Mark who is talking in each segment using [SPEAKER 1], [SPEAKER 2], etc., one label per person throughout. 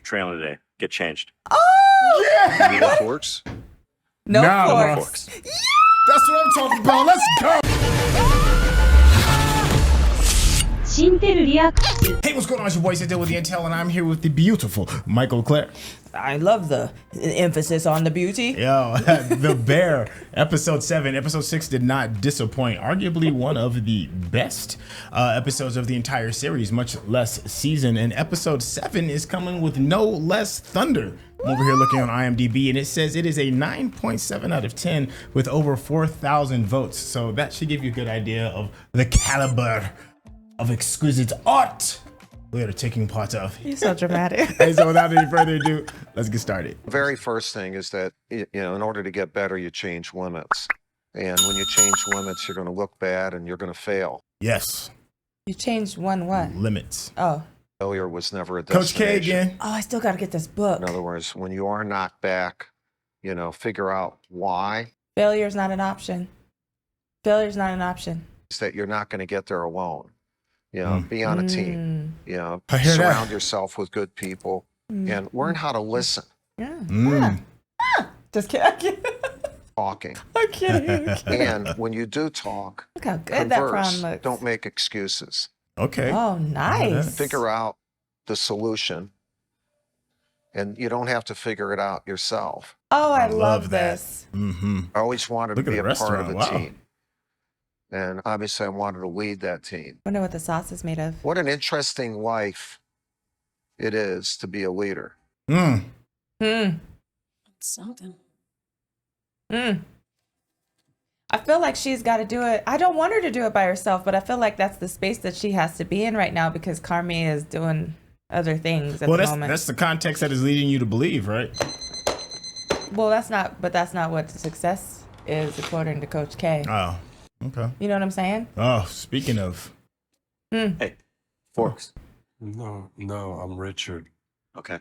[SPEAKER 1] trailing today. Get changed.
[SPEAKER 2] Oh!
[SPEAKER 3] Yeah! You need forks?
[SPEAKER 2] No
[SPEAKER 1] No
[SPEAKER 2] forks.
[SPEAKER 1] forks.
[SPEAKER 2] Yeah!
[SPEAKER 4] That's what I'm talking about. Let's go. Hey, what's going on? It's your boy Syntell with the Intel, and I'm here with the beautiful Mikel-Claire.
[SPEAKER 2] I love the emphasis on the beauty.
[SPEAKER 4] Yo, The Bear, episode 7. Episode 6 did not disappoint. Arguably one of the best episodes of the entire series, much less season. And episode 7 is coming with no less thunder. I'm over here looking on IMDb, and it says it is a 9.7 out of 10 with over 4,000 votes. So that should give you a good idea of the caliber of exquisite art we are taking part of.
[SPEAKER 2] You're so dramatic.
[SPEAKER 4] Hey, so without any further ado, let's get started.
[SPEAKER 3] The very first thing is that, you know, in order to get better, you change limits. And when you change limits, you're going to look bad and you're going to fail.
[SPEAKER 4] Yes.
[SPEAKER 2] You changed one what?
[SPEAKER 4] Limits.
[SPEAKER 2] Oh.
[SPEAKER 3] Failure was never a
[SPEAKER 4] Coach K
[SPEAKER 3] destination.
[SPEAKER 4] again.
[SPEAKER 2] Oh, I still got to get this book.
[SPEAKER 3] In other words, when you are knocked back, you know, figure out why.
[SPEAKER 2] Failure's not an option. Failure's not an option.
[SPEAKER 3] It's that you're not going to get there alone. You know, be on a team. You know,
[SPEAKER 4] I hear
[SPEAKER 3] surround
[SPEAKER 4] that.
[SPEAKER 3] yourself with good people and learn how to listen.
[SPEAKER 2] Yeah. Yeah. Just kidding.
[SPEAKER 3] Talking.
[SPEAKER 2] I'm kidding.
[SPEAKER 3] And when you do talk,
[SPEAKER 2] Look how good that
[SPEAKER 3] converse.
[SPEAKER 2] prawn looks.
[SPEAKER 3] Don't make excuses.
[SPEAKER 4] Okay.
[SPEAKER 2] Oh, nice.
[SPEAKER 3] Figure out the solution. And you don't have to figure it out yourself.
[SPEAKER 2] Oh, I love
[SPEAKER 4] love that.
[SPEAKER 2] this.
[SPEAKER 4] Mm-hmm.
[SPEAKER 3] I always wanted
[SPEAKER 4] Look
[SPEAKER 3] to
[SPEAKER 4] at
[SPEAKER 3] be
[SPEAKER 4] the
[SPEAKER 3] a part of a
[SPEAKER 4] restaurant, wow.
[SPEAKER 3] team. And obviously I wanted to lead that team.
[SPEAKER 2] Wonder what the sauce is made of.
[SPEAKER 3] What an interesting life it is to be a leader.
[SPEAKER 5] Something.
[SPEAKER 2] I feel like she's got to do it. I don't want her to do it by herself, but I feel like that's the space that she has to be in right now because Carmy is doing other things at the moment.
[SPEAKER 4] That's the context that is leading you to believe, right?
[SPEAKER 2] Well, that's not what success is according to Coach K.
[SPEAKER 4] Oh, okay.
[SPEAKER 2] You know what I'm saying?
[SPEAKER 4] Oh, speaking of.
[SPEAKER 1] Hey, forks.
[SPEAKER 6] No, I'm Richard.
[SPEAKER 1] Okay.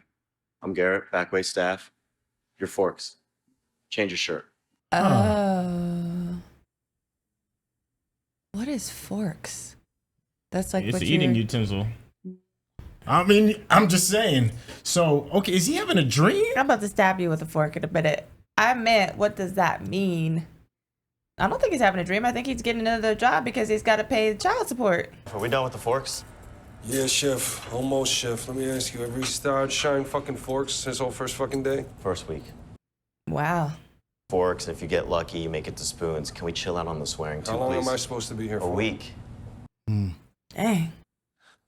[SPEAKER 1] I'm Garrett, backway staff. Your forks. Change your shirt.
[SPEAKER 2] What is forks? That's like
[SPEAKER 4] It's
[SPEAKER 2] what
[SPEAKER 4] an eating
[SPEAKER 2] you're...
[SPEAKER 4] utensil. I mean, I'm just saying. So, okay, is he having a dream?
[SPEAKER 2] I'm about to stab you with a fork in a minute. I meant, what does that mean? I don't think he's having a dream. I think he's getting another job because he's got to pay child support.
[SPEAKER 1] Are we done with the forks?
[SPEAKER 6] Yeah, chef. Almost, chef. Let me ask you, have you started shining fucking forks his whole first fucking day?
[SPEAKER 1] First week.
[SPEAKER 2] Wow.
[SPEAKER 1] Forks, if you get lucky, you make it to spoons. Can we chill out on the swearing too,
[SPEAKER 6] How long
[SPEAKER 1] please?
[SPEAKER 6] am I supposed to be here
[SPEAKER 1] A
[SPEAKER 6] for?
[SPEAKER 1] week.
[SPEAKER 2] Dang.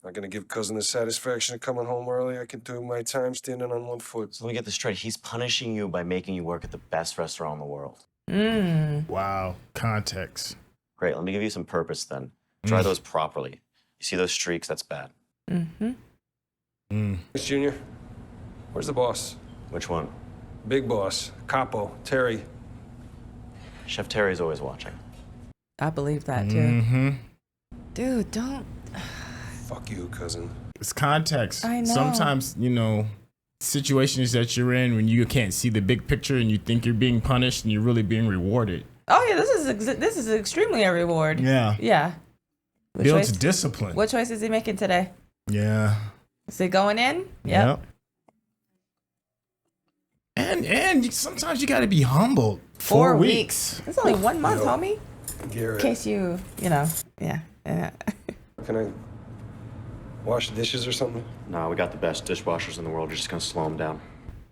[SPEAKER 6] Not gonna give cousin the satisfaction of coming home early. I can do my time standing on one foot.
[SPEAKER 1] So let me get this straight. He's punishing you by making you work at the best restaurant in the world.
[SPEAKER 4] Wow. Context.
[SPEAKER 1] Great, let me give you some purpose then. Try those properly. You see those streaks? That's bad.
[SPEAKER 6] Miss Junior, where's the boss?
[SPEAKER 1] Which one?
[SPEAKER 6] Big boss, Capo, Terry.
[SPEAKER 1] Chef Terry's always watching.
[SPEAKER 2] I believe that too. Dude, don't.
[SPEAKER 6] Fuck you, cousin.
[SPEAKER 4] It's context.
[SPEAKER 2] I know.
[SPEAKER 4] Sometimes, you know, situations that you're in when you can't see the big picture and you think you're being punished and you're really being rewarded.
[SPEAKER 2] Oh yeah, this is extremely a reward.
[SPEAKER 4] Yeah.
[SPEAKER 2] Yeah. What
[SPEAKER 4] Builds
[SPEAKER 2] choice-
[SPEAKER 4] discipline.
[SPEAKER 2] What choice is he making today?
[SPEAKER 4] Yeah.
[SPEAKER 2] Is he going in?
[SPEAKER 4] Yep. And sometimes you got to be humbled. 4 weeks.
[SPEAKER 2] It's only 1 month, homie. In
[SPEAKER 6] Garrett,
[SPEAKER 2] case you know, yeah.
[SPEAKER 6] can I wash the dishes or something?
[SPEAKER 1] No, we got the best dishwashers in the world. You're just gonna slow them down.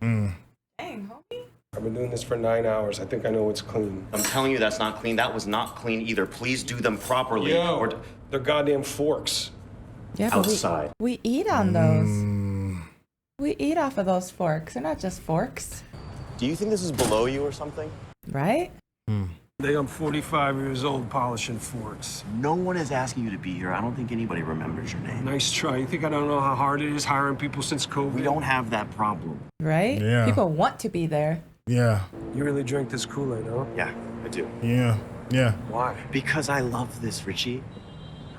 [SPEAKER 2] Dang, homie.
[SPEAKER 6] I've been doing this for 9 hours. I think I know what's clean.
[SPEAKER 1] I'm telling you that's not clean. That was not clean either. Please do them properly.
[SPEAKER 6] Yo,
[SPEAKER 1] Or
[SPEAKER 6] they're goddamn forks.
[SPEAKER 2] Yeah, but
[SPEAKER 1] outside.
[SPEAKER 2] we eat on those. We eat off of those forks. They're not just forks,
[SPEAKER 1] Do you think this is below you or something?
[SPEAKER 2] right?
[SPEAKER 6] I think I'm 45 years old polishing forks.
[SPEAKER 1] No one is asking you to be here. I don't think anybody remembers your name.
[SPEAKER 6] Nice try. You think I don't know how hard it is hiring people since COVID?
[SPEAKER 1] We don't have that problem.
[SPEAKER 2] Right?
[SPEAKER 4] Yeah.
[SPEAKER 2] People want to be there.
[SPEAKER 4] Yeah.
[SPEAKER 6] You really drink this Kool-Aid, huh?
[SPEAKER 1] Yeah, I do.
[SPEAKER 4] Yeah. Yeah.
[SPEAKER 6] Why?
[SPEAKER 1] Because I love this, Richie.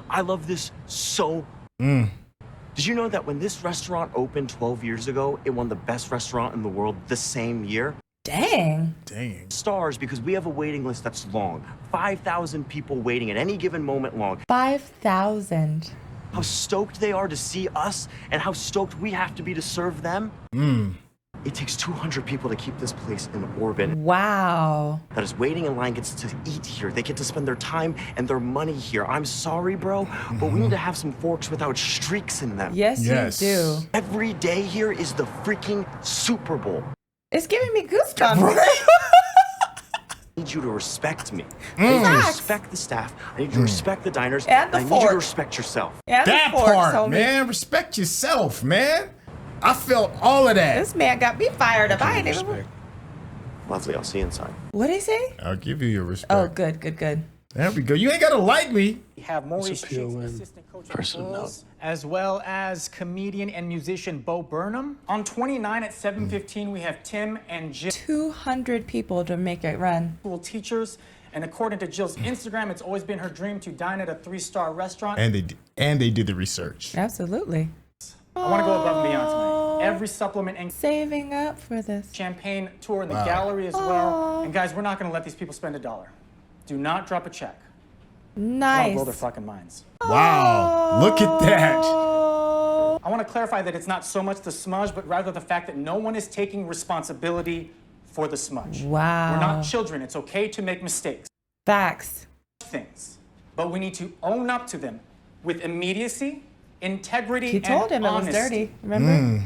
[SPEAKER 1] I love this so. Did you know that when this restaurant opened 12 years ago, it won the best restaurant in the world the same year?
[SPEAKER 2] Dang.
[SPEAKER 4] Dang.
[SPEAKER 1] Stars because we have a waiting list that's long. 5,000 people waiting at any given moment long.
[SPEAKER 2] 5,000.
[SPEAKER 1] how stoked they are to see us and how stoked we have to be to serve them. It takes 200 people to keep this place in orbit.
[SPEAKER 2] Wow.
[SPEAKER 1] That is waiting in line gets to eat here. They get to spend their time and their money here. I'm sorry, bro, but we need to have some forks without streaks in them.
[SPEAKER 2] Yes,
[SPEAKER 4] Yes.
[SPEAKER 2] you do.
[SPEAKER 1] Every day here is the freaking Super Bowl.
[SPEAKER 2] It's giving me goosebumps.
[SPEAKER 1] I need you to respect me. I need you to
[SPEAKER 2] Facts.
[SPEAKER 1] respect the staff. I need you to respect the diners.
[SPEAKER 2] And the
[SPEAKER 1] I need you to
[SPEAKER 2] forks.
[SPEAKER 1] respect yourself.
[SPEAKER 2] Yeah,
[SPEAKER 4] That
[SPEAKER 2] the forks,
[SPEAKER 4] part,
[SPEAKER 2] homie.
[SPEAKER 4] man. Respect yourself, man. I felt all of that.
[SPEAKER 2] This man got me fired up. I ain't even.
[SPEAKER 6] Respect.
[SPEAKER 1] Lovely, I'll see you inside.
[SPEAKER 2] What did he say?
[SPEAKER 4] I'll give you your respect.
[SPEAKER 2] Oh, good, good, good.
[SPEAKER 4] There we go. You ain't gotta like me.
[SPEAKER 5] We have Maurice
[SPEAKER 6] It's a
[SPEAKER 5] Cheeks,
[SPEAKER 6] PON.
[SPEAKER 5] assistant coach of the
[SPEAKER 1] Person
[SPEAKER 5] Bulls, as well as comedian and musician Bo Burnham. On 29 at 7:15, we have Tim and Jill,
[SPEAKER 2] 200 people to make it run.
[SPEAKER 5] school teachers. And according to Jill's Instagram, it's always been her dream to dine at a 3-star restaurant.
[SPEAKER 4] And they did the research.
[SPEAKER 2] Absolutely.
[SPEAKER 5] I want to go above and beyond tonight. Every supplement and
[SPEAKER 2] Saving up for this.
[SPEAKER 5] champagne tour in the gallery as well. And guys, we're not going to let these people spend $1. Do not drop a check. I want to
[SPEAKER 2] Nice.
[SPEAKER 5] blow their fucking minds.
[SPEAKER 4] Wow. Look at that.
[SPEAKER 5] I want to clarify that it's not so much the smudge, but rather the fact that no one is taking responsibility for the smudge.
[SPEAKER 2] Wow.
[SPEAKER 5] We're not children. It's okay to make mistakes,
[SPEAKER 2] Facts.
[SPEAKER 5] things, but we need to own up to them with immediacy, integrity,
[SPEAKER 2] He told him
[SPEAKER 5] and
[SPEAKER 2] it was
[SPEAKER 5] honesty.
[SPEAKER 2] dirty. Remember?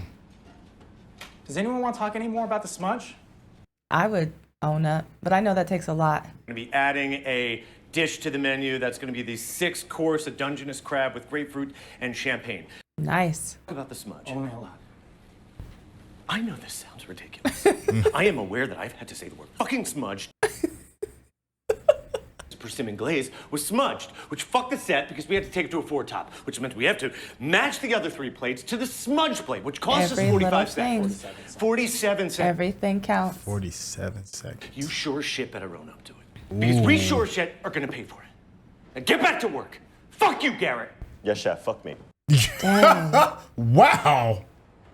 [SPEAKER 5] Does anyone want to talk any more about the smudge?
[SPEAKER 2] I would own up, but I know that takes a lot.
[SPEAKER 7] Going to be adding a dish to the menu that's going to be the 6-course, a Dungeness crab with grapefruit and champagne.
[SPEAKER 2] Nice.
[SPEAKER 7] Talk about the smudge.
[SPEAKER 5] Only a lot.
[SPEAKER 7] I know this sounds ridiculous. I am aware that I've had to say the word fucking smudge. Persimmon glaze was smudged, which fucked the set because we had to take it to a 4-top, which meant we have to match the other 3 plates to the smudge plate, which cost
[SPEAKER 2] Every
[SPEAKER 7] us 45
[SPEAKER 2] little
[SPEAKER 7] cents.
[SPEAKER 2] thing.
[SPEAKER 7] 47 cents.
[SPEAKER 2] Everything counts.
[SPEAKER 4] 47 seconds.
[SPEAKER 7] You sure shit better own up to it. Because we sure shit are gonna pay for it. And get back to work. Fuck you, Garrett.
[SPEAKER 1] Yes, chef, fuck me.
[SPEAKER 2] Dang.
[SPEAKER 4] Wow.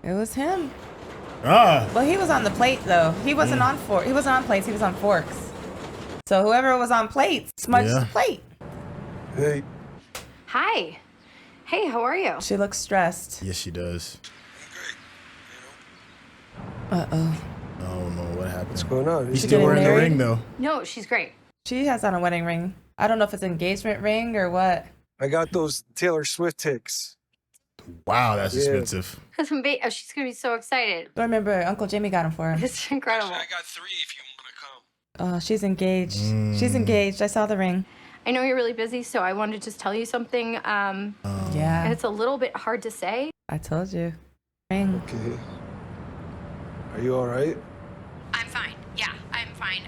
[SPEAKER 2] It was him.
[SPEAKER 4] Ah.
[SPEAKER 2] Well, he was on the plate though. He wasn't on He wasn't on plates. He was on forks. So whoever was on plates smudged
[SPEAKER 4] Yeah.
[SPEAKER 2] the plate.
[SPEAKER 6] Hey,
[SPEAKER 8] Hi. Hey, how are you?
[SPEAKER 2] She looks stressed.
[SPEAKER 4] Yes, she does.
[SPEAKER 2] Uh-oh.
[SPEAKER 4] Oh no, what happened?
[SPEAKER 6] what's going on?
[SPEAKER 4] He's
[SPEAKER 2] She
[SPEAKER 4] still
[SPEAKER 2] getting
[SPEAKER 4] wearing the
[SPEAKER 2] married?
[SPEAKER 4] ring though.
[SPEAKER 8] No, she's great.
[SPEAKER 2] She has on a wedding ring. I don't know if it's an engagement ring or what.
[SPEAKER 6] I got those Taylor Swift ticks.
[SPEAKER 4] Wow, that's
[SPEAKER 6] Yeah.
[SPEAKER 4] expensive.
[SPEAKER 8] She's gonna be so excited.
[SPEAKER 2] I remember Uncle Jamie got him for her.
[SPEAKER 8] It's incredible.
[SPEAKER 6] got 3 if you want to come.
[SPEAKER 2] Oh, she's engaged. She's engaged. I saw the ring.
[SPEAKER 8] I know you're really busy, so I wanted to just tell you something. And
[SPEAKER 2] Yeah,
[SPEAKER 8] it's a little bit hard to say.
[SPEAKER 2] I told you. Ring.
[SPEAKER 6] Okay. Are you all right?
[SPEAKER 8] I'm fine. Yeah, I'm fine.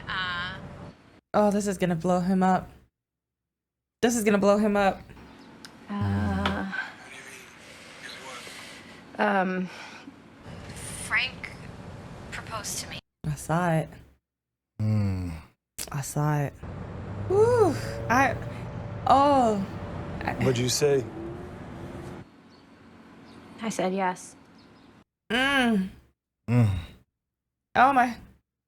[SPEAKER 2] Oh, this is gonna blow him up. This is gonna blow him up.
[SPEAKER 8] Frank proposed to me.
[SPEAKER 2] I saw it. I saw it. Woo! Oh.
[SPEAKER 6] What'd you say?
[SPEAKER 8] I said yes.
[SPEAKER 2] Oh my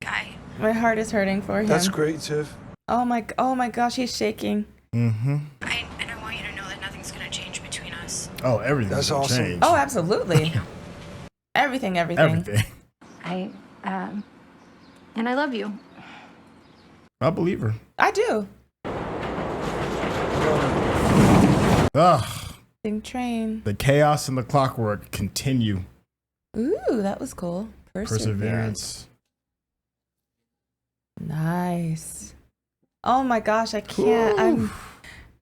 [SPEAKER 8] Guy,
[SPEAKER 2] heart is hurting for him.
[SPEAKER 6] That's great, Tiff.
[SPEAKER 2] Oh my gosh, he's shaking.
[SPEAKER 8] and I want you to know that nothing's gonna change between us.
[SPEAKER 4] Oh, everything's
[SPEAKER 6] That's
[SPEAKER 4] gonna
[SPEAKER 6] awesome.
[SPEAKER 4] change.
[SPEAKER 2] Oh, absolutely. Everything.
[SPEAKER 4] Everything.
[SPEAKER 8] And I love you.
[SPEAKER 4] I believe her.
[SPEAKER 2] I do.
[SPEAKER 4] Ugh.
[SPEAKER 2] Sing train.
[SPEAKER 4] The chaos and the clockwork continue.
[SPEAKER 2] Ooh, that was cool.
[SPEAKER 4] Perseverance.
[SPEAKER 2] Nice. Oh my gosh, I can't. I'm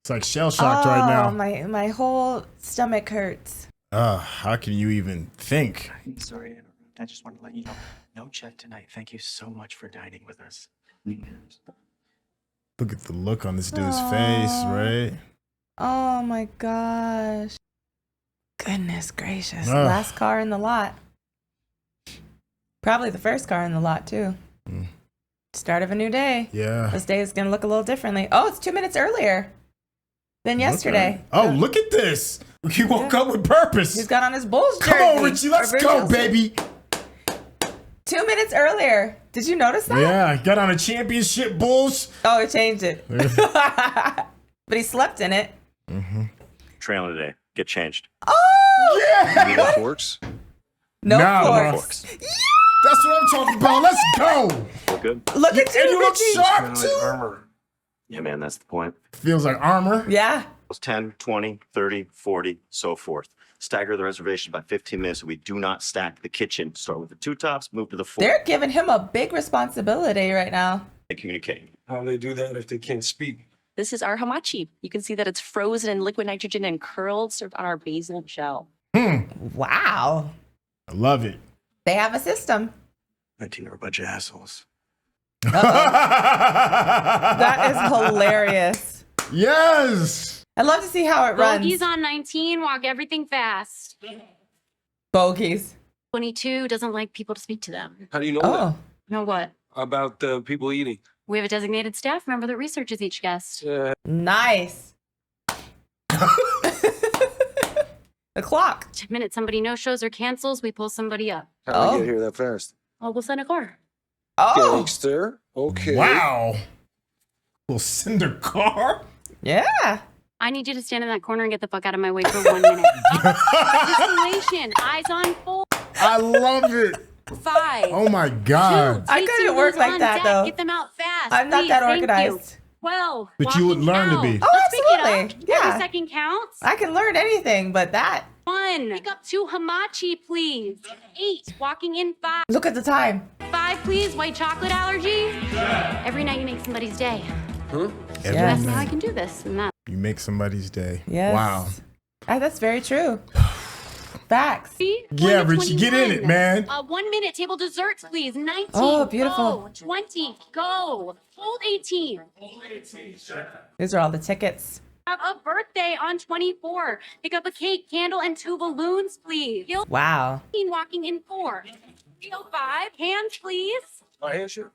[SPEAKER 4] It's like shell shocked right now.
[SPEAKER 2] My whole stomach hurts.
[SPEAKER 4] How can you even think?
[SPEAKER 1] Sorry, I just wanted to let you know. No check tonight. Thank you so much for dining with us.
[SPEAKER 4] Look at the look on this dude's face, right?
[SPEAKER 2] Oh my gosh. Goodness gracious.
[SPEAKER 4] Ugh.
[SPEAKER 2] Last car in the lot. Probably the first car in the lot too. Start of a new day.
[SPEAKER 4] Yeah.
[SPEAKER 2] This day is gonna look a little differently. Oh, it's 2 minutes earlier than yesterday.
[SPEAKER 4] Oh, look at this. He woke up with purpose.
[SPEAKER 2] He's got on his Bulls jersey.
[SPEAKER 4] Come on, Richie. Let's
[SPEAKER 2] Or
[SPEAKER 4] go,
[SPEAKER 2] Virgil's.
[SPEAKER 4] baby.
[SPEAKER 2] 2 minutes earlier. Did you notice that?
[SPEAKER 4] Yeah, got on a championship Bulls.
[SPEAKER 2] Oh, it changed it. But he slept in it.
[SPEAKER 1] Trailing today. get changed.
[SPEAKER 2] Oh!
[SPEAKER 3] You need forks?
[SPEAKER 2] No
[SPEAKER 4] Nah,
[SPEAKER 2] forks.
[SPEAKER 4] That's what I'm talking about. Let's go.
[SPEAKER 1] Look good?
[SPEAKER 2] Look at
[SPEAKER 4] And
[SPEAKER 2] you,
[SPEAKER 4] you look
[SPEAKER 2] Richie.
[SPEAKER 4] sharp too.
[SPEAKER 3] Armor.
[SPEAKER 1] Yeah, man, that's the point.
[SPEAKER 4] Feels like armor.
[SPEAKER 2] Yeah.
[SPEAKER 1] It's 10, 20, 30, 40, so forth. Stagger the reservation by 15 minutes so we do not stack the kitchen. Start with the 2 tops, move to the 4.
[SPEAKER 2] They're giving him a big responsibility right now.
[SPEAKER 1] They communicate.
[SPEAKER 6] How do they do that if they can't speak?
[SPEAKER 9] This is our hamachi. You can see that it's frozen in liquid nitrogen and curled, served on our basil shell.
[SPEAKER 2] Wow.
[SPEAKER 4] I love it.
[SPEAKER 2] They have a system.
[SPEAKER 1] 19 are a bunch of assholes.
[SPEAKER 2] That is hilarious.
[SPEAKER 4] Yes.
[SPEAKER 2] I'd love to see how it runs.
[SPEAKER 8] Bogies on 19, walk everything fast.
[SPEAKER 2] Bogies.
[SPEAKER 8] 22 doesn't like people to speak to them.
[SPEAKER 6] How do you know
[SPEAKER 2] Oh.
[SPEAKER 8] Know what?
[SPEAKER 6] that? About the people eating.
[SPEAKER 8] We have a designated staff member that researches each guest.
[SPEAKER 2] Nice. The clock.
[SPEAKER 8] The minute somebody no-shows or cancels, we pull somebody up.
[SPEAKER 6] How do
[SPEAKER 2] Oh.
[SPEAKER 6] we get here that fast?
[SPEAKER 8] Oh, we'll send a car.
[SPEAKER 2] Oh.
[SPEAKER 6] Gangster. Okay.
[SPEAKER 4] Wow. Little cinder car.
[SPEAKER 2] Yeah.
[SPEAKER 8] I need you to stand in that corner and get the fuck out of my way for 1 minute. Distillation, eyes on 4,
[SPEAKER 4] I love it.
[SPEAKER 8] 5.
[SPEAKER 4] Oh my God.
[SPEAKER 2] I couldn't work like
[SPEAKER 8] on
[SPEAKER 2] that,
[SPEAKER 8] deck.
[SPEAKER 2] though.
[SPEAKER 8] Get them out fast.
[SPEAKER 2] I'm not
[SPEAKER 8] please.
[SPEAKER 2] that
[SPEAKER 8] Thank you.
[SPEAKER 2] organized.
[SPEAKER 8] 12.
[SPEAKER 4] But you would
[SPEAKER 8] walking
[SPEAKER 4] learn to
[SPEAKER 8] out.
[SPEAKER 4] be.
[SPEAKER 2] Oh,
[SPEAKER 8] Let's pick it
[SPEAKER 2] absolutely.
[SPEAKER 8] up.
[SPEAKER 2] Yeah.
[SPEAKER 8] Every second counts.
[SPEAKER 2] I can learn anything, but that.
[SPEAKER 8] 1. Pick up 2 hamachi, please. 8. Walking in 5.
[SPEAKER 2] Look at the time.
[SPEAKER 8] 5, please. White chocolate allergy. Every night you make somebody's day.
[SPEAKER 6] Huh?
[SPEAKER 4] Every
[SPEAKER 2] Yes.
[SPEAKER 8] That's how I
[SPEAKER 4] night
[SPEAKER 8] can do this and that.
[SPEAKER 4] you make somebody's day.
[SPEAKER 2] Yes.
[SPEAKER 4] Wow.
[SPEAKER 2] That's very true. Facts.
[SPEAKER 4] Yeah, Richie, get in it, man.
[SPEAKER 8] 1 minute. Table desserts, please. 19.
[SPEAKER 2] Oh, beautiful.
[SPEAKER 8] Go. 20. Go. Hold 18.
[SPEAKER 2] These are all the tickets.
[SPEAKER 8] Have a birthday on 24. Pick up a cake, candle, and 2 balloons, please.
[SPEAKER 2] Wow.
[SPEAKER 8] Walking in 4. 305. Hands, please.
[SPEAKER 6] My hand shit?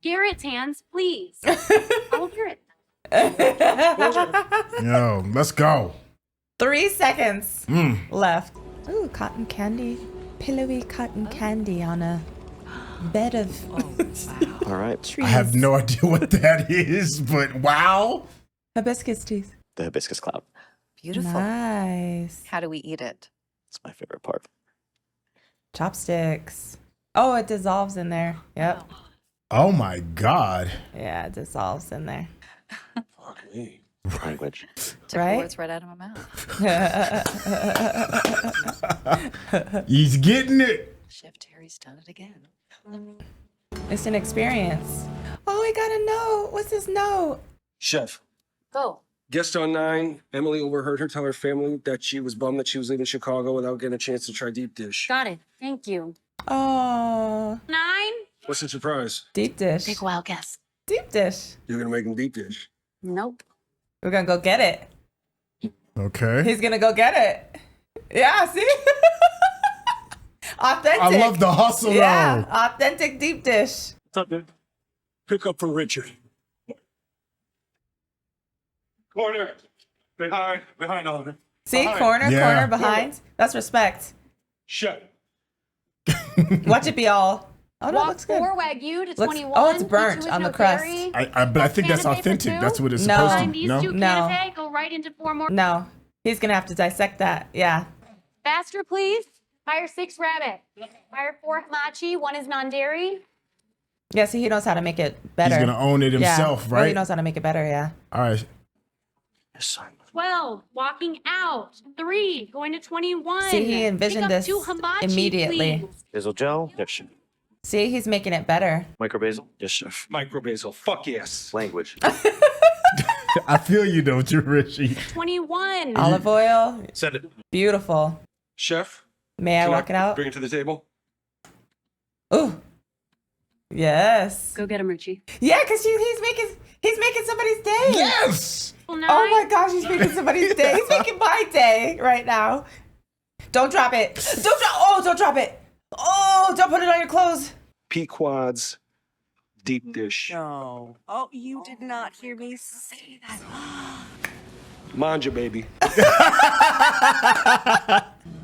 [SPEAKER 8] Garrett's hands, please. Oh, Garrett.
[SPEAKER 4] Yo, let's go.
[SPEAKER 2] 3 seconds left. Ooh, cotton candy. Pillowy cotton candy on a bed of
[SPEAKER 1] All right.
[SPEAKER 2] trees.
[SPEAKER 4] I have no idea what that is, but wow.
[SPEAKER 2] Hibiscus teas.
[SPEAKER 1] The hibiscus cloud.
[SPEAKER 9] Beautiful.
[SPEAKER 2] Nice.
[SPEAKER 9] How do we eat it?
[SPEAKER 1] It's my favorite part.
[SPEAKER 2] Chopsticks. Oh, it dissolves in there. Yep.
[SPEAKER 4] Oh my God.
[SPEAKER 2] Yeah, it dissolves in there.
[SPEAKER 6] Fuck me.
[SPEAKER 1] Language.
[SPEAKER 9] Took
[SPEAKER 2] Right?
[SPEAKER 9] words right out of my mouth.
[SPEAKER 4] He's getting it.
[SPEAKER 9] Chef Terry's done it again.
[SPEAKER 2] It's an experience. Oh, I got a note. What's this note?
[SPEAKER 6] Chef.
[SPEAKER 8] Go.
[SPEAKER 6] Guest on 9. Emily overheard her tell her family that she was bummed that she was leaving Chicago without getting a chance to try deep dish.
[SPEAKER 8] Got it. Thank you.
[SPEAKER 2] Oh,
[SPEAKER 8] 9.
[SPEAKER 6] What's the surprise?
[SPEAKER 2] deep dish.
[SPEAKER 8] Take a wild guess.
[SPEAKER 2] Deep dish.
[SPEAKER 6] You're gonna make them deep dish.
[SPEAKER 8] Nope.
[SPEAKER 2] We're gonna go get it.
[SPEAKER 4] Okay.
[SPEAKER 2] He's gonna go get it. Yeah, see? Authentic.
[SPEAKER 4] I love the hustle
[SPEAKER 2] Yeah,
[SPEAKER 4] though.
[SPEAKER 2] authentic deep dish.
[SPEAKER 7] What's up, dude?
[SPEAKER 6] Pick up for Richard.
[SPEAKER 7] Corner. Behind Oliver.
[SPEAKER 2] See,
[SPEAKER 7] Behind.
[SPEAKER 2] corner,
[SPEAKER 4] Yeah.
[SPEAKER 2] corner, behind. That's respect.
[SPEAKER 7] Shut.
[SPEAKER 2] Watch it be all. Oh no, it
[SPEAKER 8] Walk
[SPEAKER 2] looks good.
[SPEAKER 8] 4 Wagyu to
[SPEAKER 2] Looks-
[SPEAKER 8] 21.
[SPEAKER 2] oh, it's burnt
[SPEAKER 8] Each with
[SPEAKER 2] on
[SPEAKER 8] no
[SPEAKER 2] the crust.
[SPEAKER 8] berry.
[SPEAKER 4] But I think that's
[SPEAKER 8] Canapé for
[SPEAKER 4] authentic.
[SPEAKER 8] 2?
[SPEAKER 4] That's what it's
[SPEAKER 2] No.
[SPEAKER 4] supposed
[SPEAKER 8] Find
[SPEAKER 4] to.
[SPEAKER 8] these
[SPEAKER 4] No.
[SPEAKER 8] 2
[SPEAKER 2] No.
[SPEAKER 8] canapé. Go right into 4 more.
[SPEAKER 2] No, he's gonna have to dissect that. Yeah.
[SPEAKER 8] Faster, please. Fire 6 rabbit. Fire 4 hamachi. 1 is non-dairy.
[SPEAKER 2] Yeah, see, he knows how to make it better.
[SPEAKER 4] He's gonna own it himself,
[SPEAKER 2] yeah. Oh, he
[SPEAKER 4] right?
[SPEAKER 2] knows how to make it better, yeah.
[SPEAKER 4] All right.
[SPEAKER 1] Yes, son.
[SPEAKER 8] 12. Walking out. 3. Going to 21.
[SPEAKER 2] See, he envisioned
[SPEAKER 8] Pick up
[SPEAKER 2] this
[SPEAKER 8] 2 hamachi,
[SPEAKER 2] immediately.
[SPEAKER 8] please.
[SPEAKER 1] Basil gel? Yes, chef.
[SPEAKER 2] See, he's making it better.
[SPEAKER 1] Micro basil? Yes, chef.
[SPEAKER 6] Micro basil. Fuck yes.
[SPEAKER 1] Language.
[SPEAKER 4] I feel you though, too, Richie.
[SPEAKER 8] 21.
[SPEAKER 2] Olive oil,
[SPEAKER 7] Send it.
[SPEAKER 2] beautiful.
[SPEAKER 6] Chef.
[SPEAKER 2] May I
[SPEAKER 6] can
[SPEAKER 2] walk it out?
[SPEAKER 6] Bring it to the table.
[SPEAKER 2] Ooh. Yes.
[SPEAKER 8] Go get him, Richie.
[SPEAKER 2] Yeah, because he's making somebody's day.
[SPEAKER 4] Yes.
[SPEAKER 8] 9.
[SPEAKER 2] Oh my gosh, he's making somebody's day. He's making my day right now. Don't drop it. Don't drop. Oh, don't drop it. Oh, don't put it on your clothes.
[SPEAKER 6] Pequod's deep dish.
[SPEAKER 9] No. Oh, you did not hear me say that.
[SPEAKER 6] Manja, baby.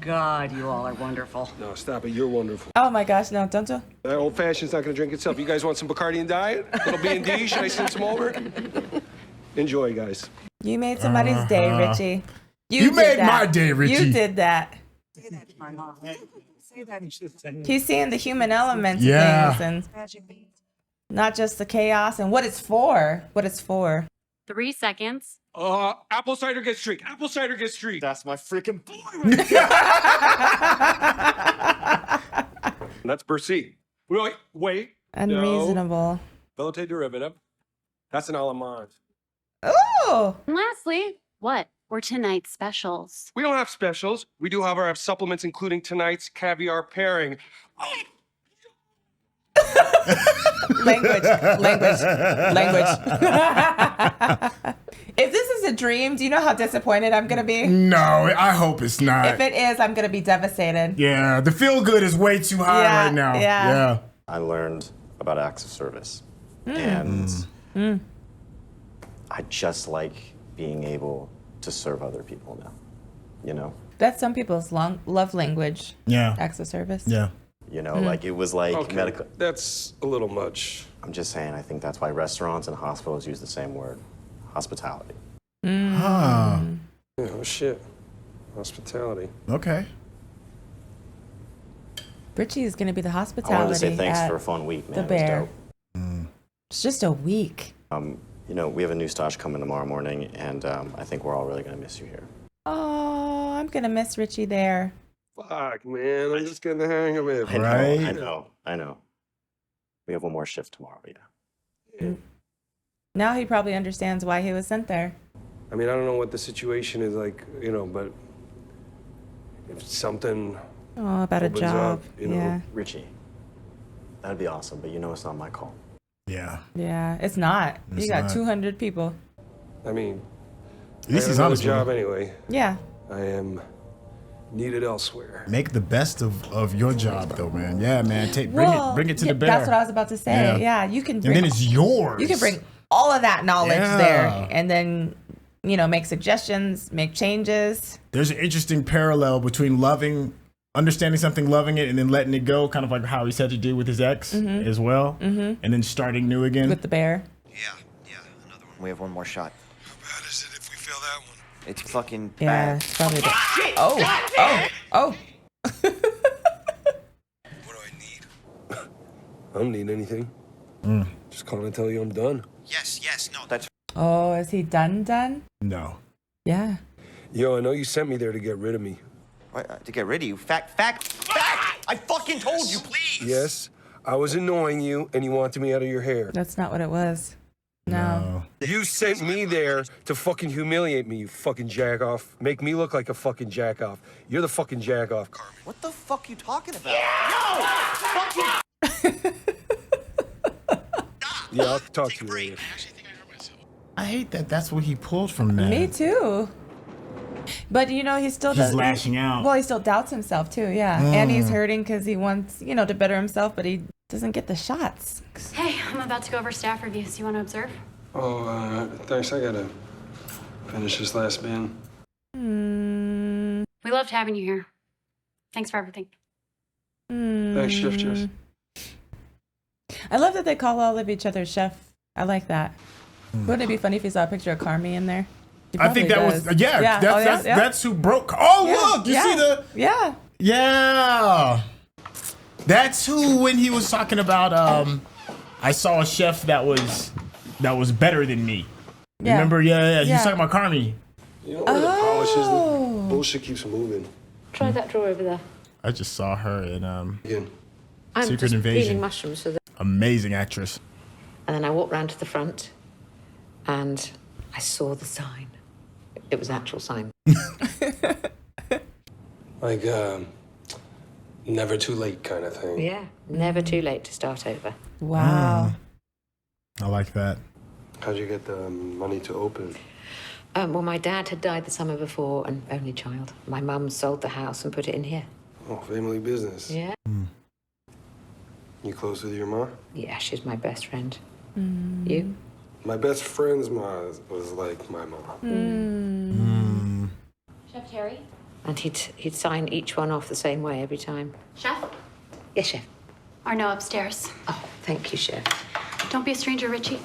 [SPEAKER 9] God, you all are wonderful.
[SPEAKER 6] No, stop it. You're wonderful.
[SPEAKER 2] Oh my gosh, no, don't do.
[SPEAKER 6] That old fashioned's not gonna drink itself. You guys want some Bacardi and Diet? Little B&D? Should I send some over? Enjoy, guys.
[SPEAKER 2] You made somebody's day, Richie.
[SPEAKER 4] You
[SPEAKER 2] did
[SPEAKER 4] made
[SPEAKER 2] that.
[SPEAKER 4] my day, Richie.
[SPEAKER 2] You did that. He's seeing the human elements of things and not just the chaos and what it's for. What it's for.
[SPEAKER 8] 3 seconds.
[SPEAKER 6] Apple cider gets streak. Apple cider gets streak.
[SPEAKER 1] That's my freaking boy.
[SPEAKER 6] That's per C. Wait.
[SPEAKER 2] Unreasonable.
[SPEAKER 6] No. Velouté derivative. That's an allemande.
[SPEAKER 2] Oh.
[SPEAKER 8] And lastly, what were tonight's specials?
[SPEAKER 6] We don't have specials. We do, however, have supplements, including tonight's caviar pairing.
[SPEAKER 2] Language. If this is a dream, do you know how disappointed I'm gonna be?
[SPEAKER 4] No, I hope it's not.
[SPEAKER 2] If it is, I'm gonna be devastated.
[SPEAKER 4] Yeah, the feel good is way too high right now.
[SPEAKER 2] Yeah.
[SPEAKER 1] I learned about acts of service. And I just like being able to serve other people now. You know?
[SPEAKER 2] That's some people's love language.
[SPEAKER 4] Yeah.
[SPEAKER 2] Acts of service.
[SPEAKER 4] Yeah.
[SPEAKER 1] You know, like it was like
[SPEAKER 6] Okay,
[SPEAKER 1] medical.
[SPEAKER 6] that's a little much.
[SPEAKER 1] I'm just saying, I think that's why restaurants and hospitals use the same word. Hospitality.
[SPEAKER 4] Huh.
[SPEAKER 6] Oh, shit. Hospitality.
[SPEAKER 4] Okay.
[SPEAKER 2] Richie is gonna be the
[SPEAKER 1] I
[SPEAKER 2] hospitality.
[SPEAKER 1] wanted to say thanks
[SPEAKER 2] at
[SPEAKER 1] for a fun week, man.
[SPEAKER 2] The
[SPEAKER 1] It was
[SPEAKER 2] Bear.
[SPEAKER 1] dope.
[SPEAKER 2] It's just a week.
[SPEAKER 1] You know, we have a new stage coming tomorrow morning, and I think we're all really gonna miss you here.
[SPEAKER 2] Oh, I'm gonna miss Richie there.
[SPEAKER 6] Fuck, man. I'm just getting the hang of it.
[SPEAKER 1] I know. We have one more shift tomorrow, yeah.
[SPEAKER 2] Now he probably understands why he was sent there.
[SPEAKER 6] I mean, I don't know what the situation is like, you know, but if something
[SPEAKER 2] Oh, about a
[SPEAKER 6] opens
[SPEAKER 2] job.
[SPEAKER 6] up, you know.
[SPEAKER 2] Yeah.
[SPEAKER 1] Richie, that'd be awesome, but you know it's not my call.
[SPEAKER 4] Yeah.
[SPEAKER 2] Yeah. It's not.
[SPEAKER 4] It's
[SPEAKER 2] You got
[SPEAKER 4] not.
[SPEAKER 2] 200 people.
[SPEAKER 6] I mean,
[SPEAKER 4] At least
[SPEAKER 6] I
[SPEAKER 4] he's
[SPEAKER 6] have
[SPEAKER 4] honest
[SPEAKER 6] a
[SPEAKER 4] with
[SPEAKER 6] job
[SPEAKER 4] you.
[SPEAKER 6] anyway.
[SPEAKER 2] Yeah.
[SPEAKER 6] I am needed elsewhere.
[SPEAKER 4] Make the best of your job, though, man. Yeah, man. Bring it to the Bear.
[SPEAKER 2] That's what I was about to say. Yeah. You can bring,
[SPEAKER 4] and then it's yours.
[SPEAKER 2] you can bring all of that knowledge
[SPEAKER 4] Yeah.
[SPEAKER 2] there and then, you know, make suggestions, make changes.
[SPEAKER 4] There's an interesting parallel between understanding something, loving it, and then letting it go, kind of like how he said to do with his ex as well, and then starting new again.
[SPEAKER 2] With the Bear.
[SPEAKER 10] Yeah, another one. We have one more shot.
[SPEAKER 6] How bad is it if we fail that one?
[SPEAKER 10] It's fucking
[SPEAKER 2] Yeah.
[SPEAKER 10] bad.
[SPEAKER 2] It's probably Oh.
[SPEAKER 6] What do I need? I don't need anything. Just calling to tell you I'm done.
[SPEAKER 10] Yes, no, that's
[SPEAKER 2] Oh, is he done?
[SPEAKER 4] No.
[SPEAKER 2] Yeah.
[SPEAKER 6] Yo, I know you sent me there to get rid of me.
[SPEAKER 10] to get rid of you. Fact! I fucking told you, please!
[SPEAKER 6] Yes, I was annoying you and you wanted me out of your hair.
[SPEAKER 2] That's not what it was. No.
[SPEAKER 6] You sent me there to fucking humiliate me, you fucking jack off. Make me look like a fucking jack off. You're the fucking jack off, Carmy.
[SPEAKER 10] What the fuck you talking about? Yeah!
[SPEAKER 6] Yeah, I'll talk to you later.
[SPEAKER 4] I hate that that's what he pulled from that.
[SPEAKER 2] Me too. But you know, he still
[SPEAKER 4] He's
[SPEAKER 2] does.
[SPEAKER 4] lashing out.
[SPEAKER 2] Well, he still doubts himself too. Yeah, and he's hurting because he wants, you know, to better himself, but he doesn't get the shots.
[SPEAKER 8] Hey, I'm about to go over staff reviews. You want to observe?
[SPEAKER 6] Oh, thanks. I gotta finish this last bin.
[SPEAKER 8] We loved having you here. Thanks for everything.
[SPEAKER 6] Thanks, Chef Jess.
[SPEAKER 2] I love that they call all of each other chef. I like that. Wouldn't it be funny if you saw a picture of Carmy in there? He
[SPEAKER 4] I think that
[SPEAKER 2] probably
[SPEAKER 4] was
[SPEAKER 2] does.
[SPEAKER 4] that's who broke. Oh, look, you see the That's who, when he was talking about I saw a chef that was better than me.
[SPEAKER 2] Yeah.
[SPEAKER 4] Remember? Yeah. He's talking about Carmy.
[SPEAKER 6] You know where the polish is? The bullshit keeps moving.
[SPEAKER 11] Try that drawer over there.
[SPEAKER 4] I just saw her in
[SPEAKER 6] Again.
[SPEAKER 11] I'm
[SPEAKER 4] Secret
[SPEAKER 11] just
[SPEAKER 4] Invasion.
[SPEAKER 11] peeling mushrooms for the...
[SPEAKER 4] Amazing actress.
[SPEAKER 11] And then I walked round to the front and I saw the sign. It was an actual sign.
[SPEAKER 6] Like, never too late kind of thing.
[SPEAKER 11] Yeah, never too late to start over.
[SPEAKER 2] Wow.
[SPEAKER 4] I like that.
[SPEAKER 6] How'd you get the money to open?
[SPEAKER 11] Well, my dad had died the summer before, an only child. My mum sold the house and put it in here.
[SPEAKER 6] Oh, family business.
[SPEAKER 11] Yeah?
[SPEAKER 6] You close with your mom?
[SPEAKER 11] Yeah, she's my best friend. You?
[SPEAKER 6] My best friend's mom was like my mom.
[SPEAKER 8] Chef Terry?
[SPEAKER 11] And he'd sign each one off the same way every time.
[SPEAKER 8] Chef?
[SPEAKER 11] Yes, Chef.
[SPEAKER 8] Arno upstairs.
[SPEAKER 11] Oh, thank you, Chef.
[SPEAKER 8] Don't be a stranger, Richie.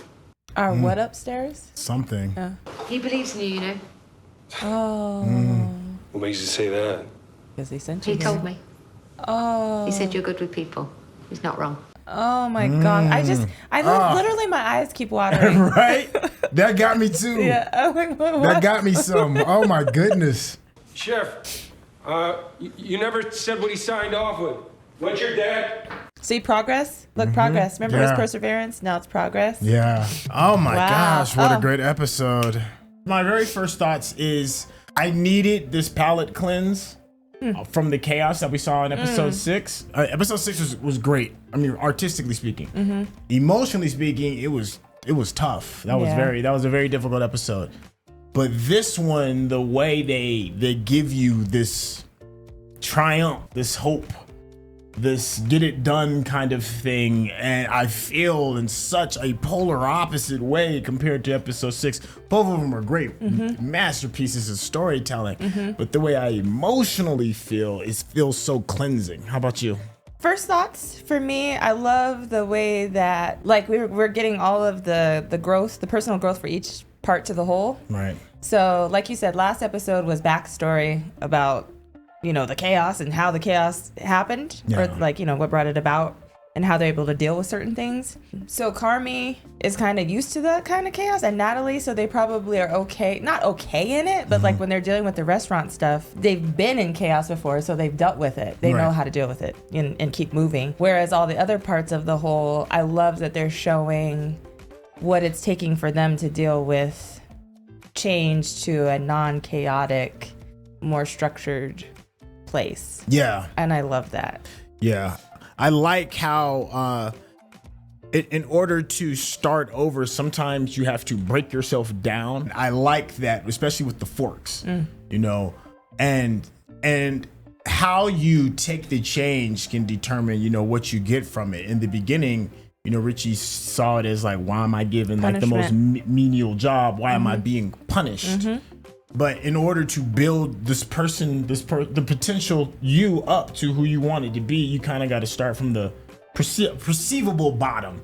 [SPEAKER 2] Our what upstairs?
[SPEAKER 4] Something.
[SPEAKER 11] He believes in you, you know.
[SPEAKER 2] Oh.
[SPEAKER 6] What makes you say that?
[SPEAKER 2] Because he sent
[SPEAKER 11] He
[SPEAKER 2] you
[SPEAKER 11] told
[SPEAKER 2] here.
[SPEAKER 11] me.
[SPEAKER 2] Oh.
[SPEAKER 11] He said you're good with people. He's not wrong.
[SPEAKER 2] Oh my God. Literally my eyes keep watering.
[SPEAKER 4] Right? That got me too.
[SPEAKER 2] Yeah. I'm like, what?
[SPEAKER 4] That got me some. Oh my goodness.
[SPEAKER 6] Sheriff, you never said what he signed off with. What's your dad?
[SPEAKER 2] See progress? Look, progress. Remember his perseverance? Now it's progress.
[SPEAKER 4] Yeah. Oh my
[SPEAKER 2] Wow.
[SPEAKER 4] gosh, what a great episode. My very first thoughts is I needed this palate cleanse from the chaos that we saw in episode 6. Episode 6 was great. I mean, artistically speaking. Emotionally speaking, it was tough. That was a very difficult episode. But this one, the way they give you this triumph, this hope, this get it done kind of thing, and I feel in such a polar opposite way compared to episode 6. Both of them are great masterpieces of storytelling, but the way I emotionally feel feels so cleansing. How about you?
[SPEAKER 2] First thoughts for me, I love the way that like we're getting all of the growth, the personal growth for each part to the whole.
[SPEAKER 4] Right.
[SPEAKER 2] So like you said, last episode was backstory about the chaos and how the chaos happened, or like, what brought it about and how they're able to deal with certain things. So Carmy is kind of used to that kind of chaos, and Natalie, so they probably are not okay in it, but like when they're dealing with the restaurant stuff, they've been in chaos before, so they've dealt with it. They know how to deal with it and keep moving. Whereas all the other parts of the whole, I love that they're showing what it's taking for them to deal with change to a non-chaotic, more structured place.
[SPEAKER 4] Yeah.
[SPEAKER 2] And I love that.
[SPEAKER 4] Yeah. I like how in order to start over, sometimes you have to break yourself down. I like that, especially with the forks, and how you take the change can determine, what you get from it. In the beginning, Richie saw it as like, why am I given like the most menial job? Why am I being punished? But in order to build this person, the potential you up to who you wanted to be, you kind of got to start from the perceivable bottom,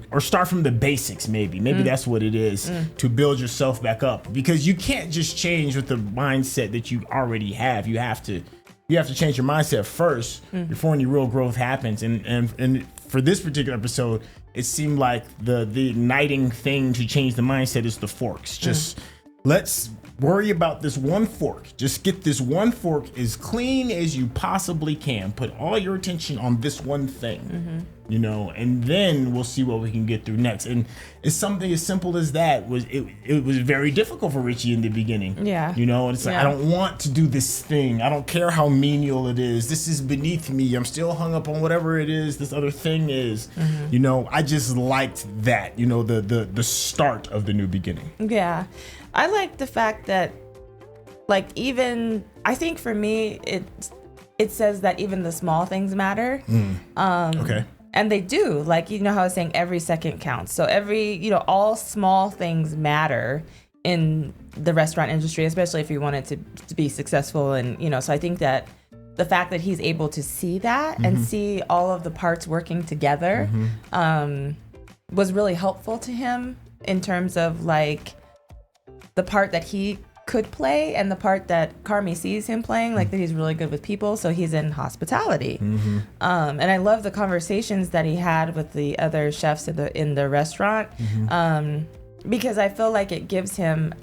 [SPEAKER 4] or start from the basics. Maybe that's what it is, to build yourself back up, because you can't just change with the mindset that you already have. You have to change your mindset first before any real growth happens. And for this particular episode, it seemed like the igniting thing to change the mindset is the forks. Just let's worry about this one fork. Just get this one fork as clean as you possibly can. Put all your attention on this one thing, and then we'll see what we can get through next. And it's something as simple as that. It was very difficult for Richie in the beginning. Yeah. And it's like, I don't want to do this thing. I don't care how menial it is. This is beneath me. I'm still hung up on whatever it is this other thing is. I just liked that, the start of the new beginning.
[SPEAKER 2] Yeah. I like the fact that, like, even I think for me it says that even the small things matter. Okay. And they do. Like, how I was saying, every second counts. So all small things matter in the restaurant industry, especially if you want it to be successful. And so I think that the fact that he's able to see that and see all of the parts working together was really helpful to him in terms of like the part that he could play and the part that Carmy sees him playing, like that he's really good with people, so he's in hospitality. And I love the conversations that he had with the other chefs in the restaurant, because I feel like it gives him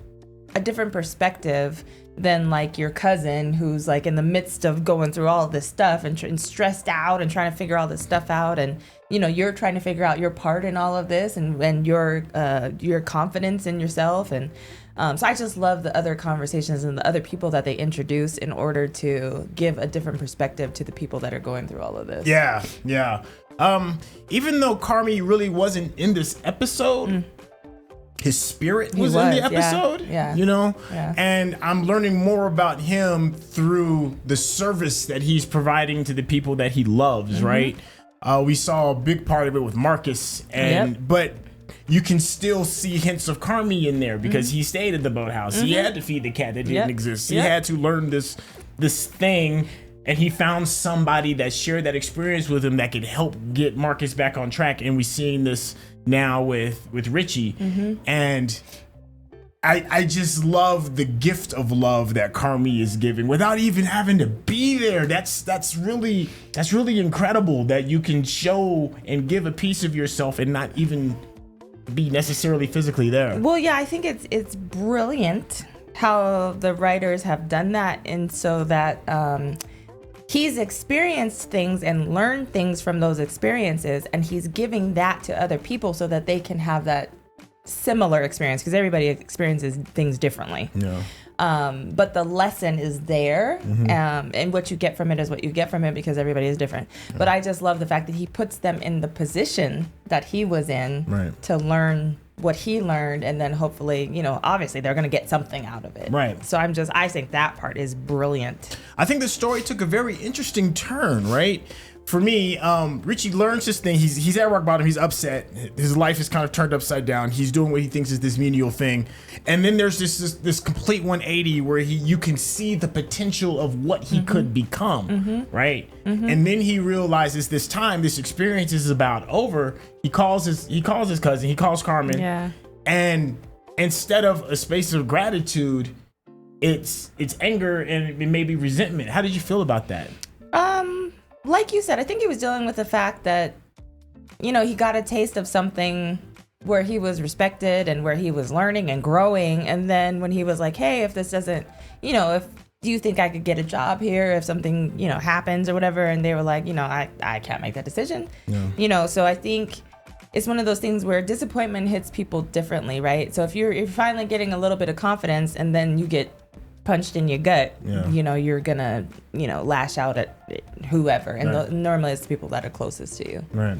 [SPEAKER 2] a different perspective than like your cousin who's like in the midst of going through all of this stuff and stressed out and trying to figure all this stuff out, and you're trying to figure out your part in all of this and your confidence in yourself. And so I just love the other conversations and the other people that they introduce in order to give a different perspective to the people that are going through all of this.
[SPEAKER 4] Yeah. Even though Carmy really wasn't in this episode, his spirit was in the episode, and I'm learning more about him through the service that he's providing to the people that he loves, right? We saw a big part of it with Marcus, but you can still see hints of Carmy in there because he stayed at the boathouse. He had to feed the cat that didn't exist. He had to learn this thing, and he found somebody that shared that experience with him that could help get Marcus back on track. And we're seeing this now with Richie, and I just love the gift of love that Carmy is giving without even having to be there. That's really incredible that you can show and give a piece of yourself and not even be necessarily physically there.
[SPEAKER 2] Well, yeah, I think it's brilliant how the writers have done that, and so that he's experienced things and learned things from those experiences, and he's giving that to other people so that they can have that similar experience, because everybody experiences things differently.
[SPEAKER 4] Yeah.
[SPEAKER 2] But the lesson is there, and what you get from it is what you get from it, because everybody is different. But I just love the fact that he puts them in the position that he was in to learn what he learned, and then hopefully, obviously they're going to get something out of it.
[SPEAKER 4] Right.
[SPEAKER 2] So I think that part is brilliant.
[SPEAKER 4] I think the story took a very interesting turn, right? For me, Richie learns this thing. He's at rock bottom. He's upset. His life is kind of turned upside down. He's doing what he thinks is this menial thing, and then there's this complete 180 where you can see the potential of what he could become, right? And then he realizes this experience is about over. He calls his cousin. He calls Carmen, and instead of a space of gratitude, it's anger and maybe resentment. How did you feel about that?
[SPEAKER 2] Like you said, I think he was dealing with the fact that, he got a taste of something where he was respected and where he was learning and growing. And then when he was like, hey, if this doesn't, do you think I could get a job here if something, happens or whatever? And they were like, I can't make that decision. Yeah. So I think it's one of those things where disappointment hits people differently, right? So if you're finally getting a little bit of confidence and then you get punched in your gut, you're gonna lash out at whoever, and normally it's the people that are closest to you.
[SPEAKER 4] All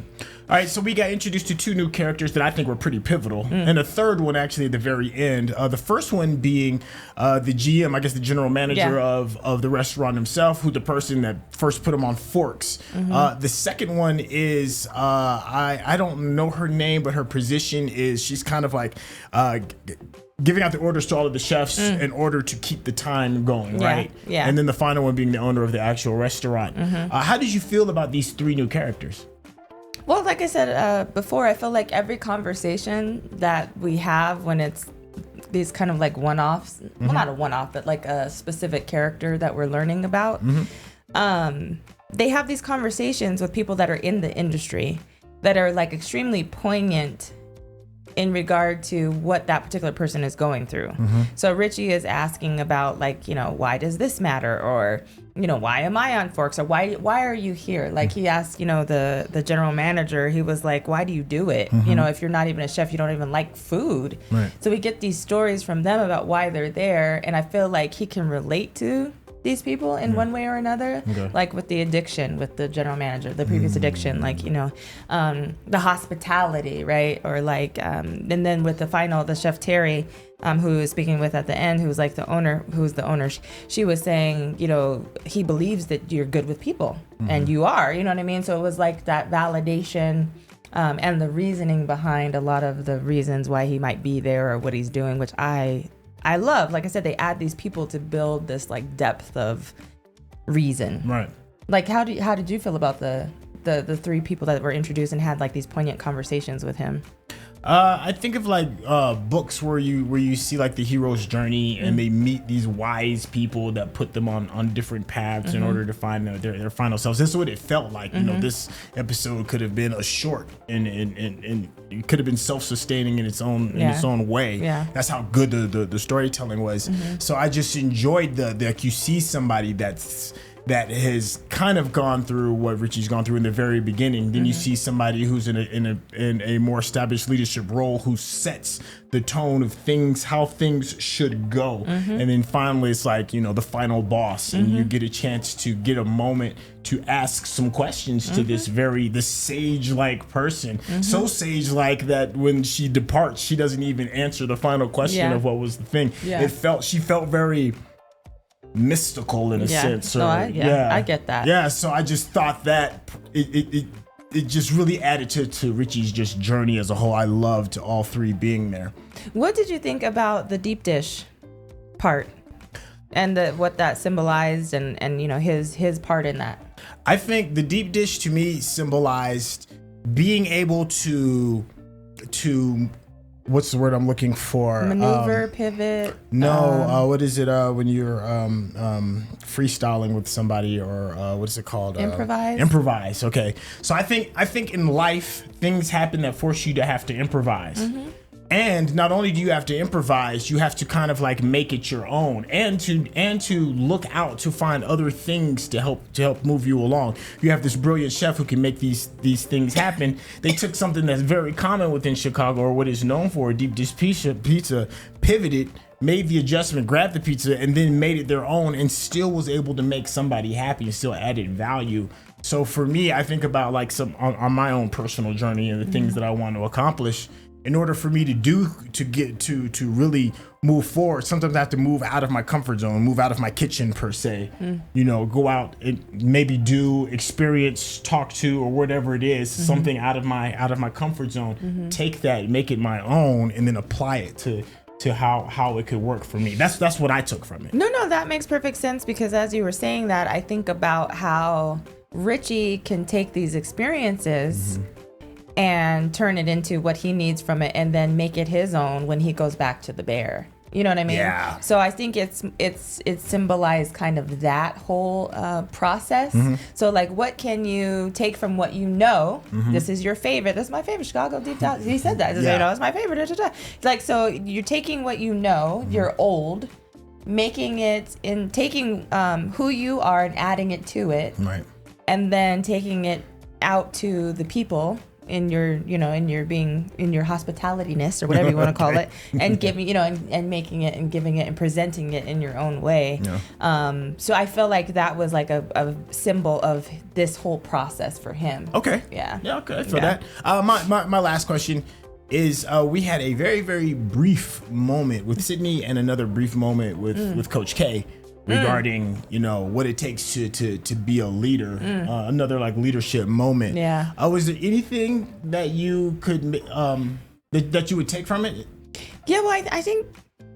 [SPEAKER 4] right, so we got introduced to two new characters that I think were pretty pivotal, and a third one actually at the very end. The first one being the GM, I guess the general manager of the restaurant himself, who the person that first put him on forks. The second one is I don't know her name, but her position is she's kind of like giving out the orders to all of the chefs in order to keep the time going, right?
[SPEAKER 2] Yeah.
[SPEAKER 4] And then the final one being the owner of the actual restaurant. How did you feel about these three new characters?
[SPEAKER 2] Well, like I said before, I feel like every conversation that we have when it's these kind of like one-offs, well, not a one-off, but like a specific character that we're learning about, they have these conversations with people that are in the industry that are like extremely poignant in regard to what that particular person is going through. So Richie is asking about like, why does this matter? Or, why am I on forks? Or why are you here? Like he asked, the general manager, he was like, why do you do it? If you're not even a chef, you don't even like food. So we get these stories from them about why they're there. And I feel like he can relate to these people in one way or another, like with the addiction, with the general manager, the previous addiction, like, the hospitality, right? Or like, and then with the final, the chef Terry, who was speaking with at the end, who's like the owner, she was saying, he believes that you're good with people and you are, you know what I mean? So it was like that validation and the reasoning behind a lot of the reasons why he might be there or what he's doing, which I love. Like I said, they add these people to build this like depth of reason.
[SPEAKER 4] Right.
[SPEAKER 2] Like how did you feel about the three people that were introduced and had like these poignant conversations with him?
[SPEAKER 4] I think of like books where you see like the hero's journey and they meet these wise people that put them on different paths in order to find their final selves. This is what it felt like. This episode could have been a short and it could have been self-sustaining in its own way. Yeah. That's how good the storytelling was. So I just enjoyed that you see somebody that has kind of gone through what Richie's gone through in the very beginning. Then you see somebody who's in a more established leadership role who sets the tone of how things should go. And then finally it's like, the final boss, and you get a chance to get a moment to ask some questions to this sage-like person. So sage-like that when she departs, she doesn't even answer the final question of what was the thing. She felt very mystical in a sense.
[SPEAKER 2] I get that.
[SPEAKER 4] Yeah, so I just thought that it just really added to Richie's just journey as a whole. I loved all three being there.
[SPEAKER 2] What did you think about the deep dish part and what that symbolized and his part in that?
[SPEAKER 4] I think the deep dish to me symbolized being able to what's the word I'm looking for?
[SPEAKER 2] Maneuver, pivot.
[SPEAKER 4] No, what is it when you're freestyling with somebody, or what is it called?
[SPEAKER 2] Improvise.
[SPEAKER 4] Improvise. Okay. So I think in life things happen that force you to have to improvise.
[SPEAKER 2] Mm-hmm.
[SPEAKER 4] And not only do you have to improvise, you have to kind of like make it your own, and to look out to find other things to help move you along. You have this brilliant chef who can make these things happen. They took something that's very common within Chicago, or what is known for, a deep dish pizza, pivoted, made the adjustment, grabbed the pizza, and then made it their own, and still was able to make somebody happy and still added value. So for me, I think about like some on my own personal journey and the things that I want to accomplish. In order for me to really move forward, sometimes I have to move out of my comfort zone, move out of my kitchen per se. You know, go out and maybe do, experience, talk to, or whatever it is, something out of my comfort zone. Take that, make it my own, and then apply it to how it could work for me. That's what I took from it.
[SPEAKER 2] No, that makes perfect sense, because as you were saying that, I think about how Richie can take these experiences and turn it into what he needs from it, and then make it his own when he goes back to the bear. You know what I mean?
[SPEAKER 4] Yeah.
[SPEAKER 2] So I think it's symbolized kind of that whole process. So like, what can you take from what you know? This is your favorite. This is my favorite. Chicago deep down. He said that. You know, it's my favorite. It's like, so you're taking what you know, you're old, making it and taking who you are and adding it to it.
[SPEAKER 4] Right.
[SPEAKER 2] And then taking it out to the people in your, you know, in your being, in your hospitalityness, or whatever you want to call it, and giving, you know, and making it and giving it and presenting it in your own way. So I feel like that was like a symbol of this whole process for him. Okay. Yeah.
[SPEAKER 4] Okay. For that, my last question is, we had a very, very brief moment with Sydney and another brief moment with Coach K regarding, you know, what it takes to be a leader, another like leadership moment.
[SPEAKER 2] Yeah.
[SPEAKER 4] Was there anything that you could, that you would take from it?
[SPEAKER 2] Yeah, well, I think,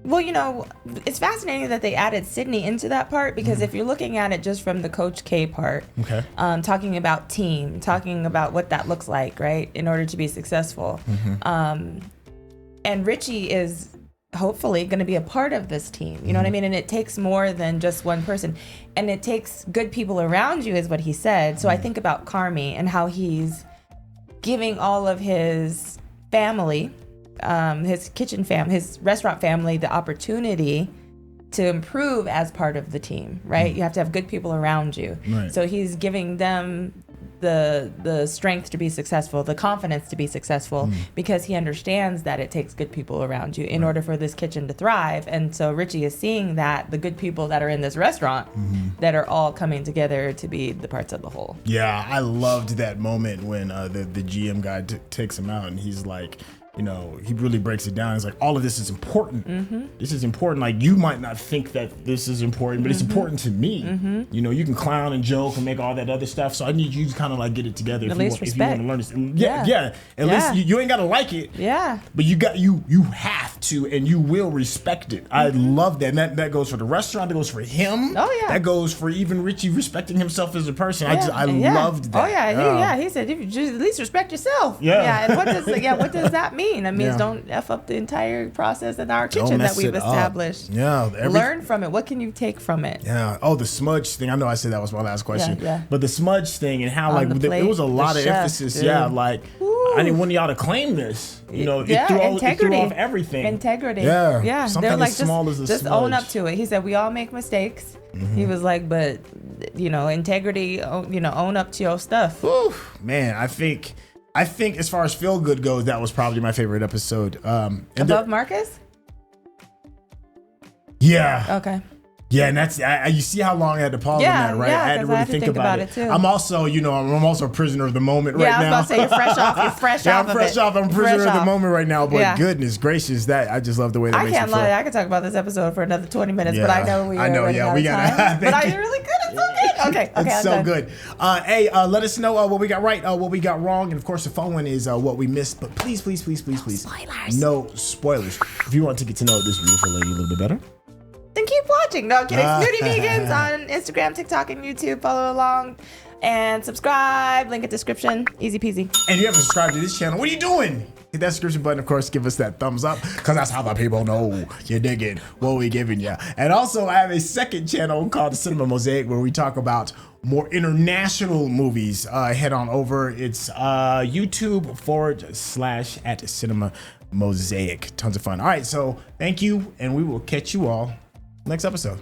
[SPEAKER 2] well, you know, it's fascinating that they added Sydney into that part, because if you're looking at it just from the Coach K part, talking about team, talking about what that looks like, right, in order to be successful. And Richie is hopefully going to be a part of this team, you know what I mean? And it takes more than just one person, and it takes good people around you, is what he said. So I think about Carmy and how he's giving all of his family, his kitchen fam, his restaurant family, the opportunity to improve as part of the team, right? You have to have good people around you. So he's giving them the strength to be successful, the confidence to be successful, because he understands that it takes good people around you in order for this kitchen to thrive. And so Richie is seeing that the good people that are in this restaurant that are all coming together to be the parts of the whole.
[SPEAKER 4] Yeah, I loved that moment when the GM guy takes him out, and he's like, you know, he really breaks it down. He's like, all of this is important. This is important. Like, you might not think that this is important, but it's important to me. You know, you can clown and joke and make all that other stuff. So I need you to kind of like get it together.
[SPEAKER 2] At least
[SPEAKER 4] if you want to learn this. At least you ain't got to like it. But you have to, and you will respect it. I love that. And that goes for the restaurant. That goes for him. That goes for even Richie respecting himself as a person. I loved that.
[SPEAKER 2] He said, you just at least respect yourself. And what does that mean? I mean, don't F up the entire process in our kitchen that we've established. Learn from it. What can you take from it?
[SPEAKER 4] Oh, the smudge thing. I know I said that was my last question. But the smudge thing and how like
[SPEAKER 2] plate,
[SPEAKER 4] it was a lot of
[SPEAKER 2] chef,
[SPEAKER 4] emphasis.
[SPEAKER 2] dude.
[SPEAKER 4] Like, I didn't want y'all to claim this. You know, it threw off everything.
[SPEAKER 2] Integrity.
[SPEAKER 4] Something
[SPEAKER 2] They're like,
[SPEAKER 4] as small as a
[SPEAKER 2] just
[SPEAKER 4] smudge.
[SPEAKER 2] own up to it. He said, we all make mistakes. He was like, but, you know, integrity, you know, own up to your stuff.
[SPEAKER 4] Man, I think as far as feel good goes, that was probably my favorite episode.
[SPEAKER 2] Above Marcus?
[SPEAKER 4] Yeah.
[SPEAKER 2] Okay.
[SPEAKER 4] Yeah, and that's you see how long I had to pause on that, right? I had to really think about it.
[SPEAKER 2] Too.
[SPEAKER 4] I'm also, you know, I'm also a prisoner of the moment right now.
[SPEAKER 2] Yeah, I was about to say you're fresh off. You're fresh off.
[SPEAKER 4] I'm fresh off. I'm a prisoner of the moment right now. But goodness gracious, that I just love the way that
[SPEAKER 2] I
[SPEAKER 4] makes me
[SPEAKER 2] can't
[SPEAKER 4] feel.
[SPEAKER 2] lie. I could talk about this episode for another 20 minutes, but I know we
[SPEAKER 4] gotta.
[SPEAKER 2] But are you really good? It's so good. Okay.
[SPEAKER 4] It's so good. Hey, let us know what we got right, what we got wrong, and of course the phone one is what we missed. But please,
[SPEAKER 2] spoilers.
[SPEAKER 4] No spoilers. If you want to get to know this beautiful lady a little bit better,
[SPEAKER 2] then keep watching. No, I'm kidding. Snootyvegans on Instagram, TikTok, and YouTube. Follow along and subscribe. Link in description. Easy peasy.
[SPEAKER 4] And you haven't subscribed to this channel. What are you doing? Hit that subscription button, of course, give us that thumbs up, because that's how the people know you're digging what we giving you. And also, I have a second channel called the Cinema Mosaic, where we talk about more international movies. Head on over. It's YouTube/@Cinema Mosaic. Tons of fun. All right, so thank you, and we will catch you all next episode.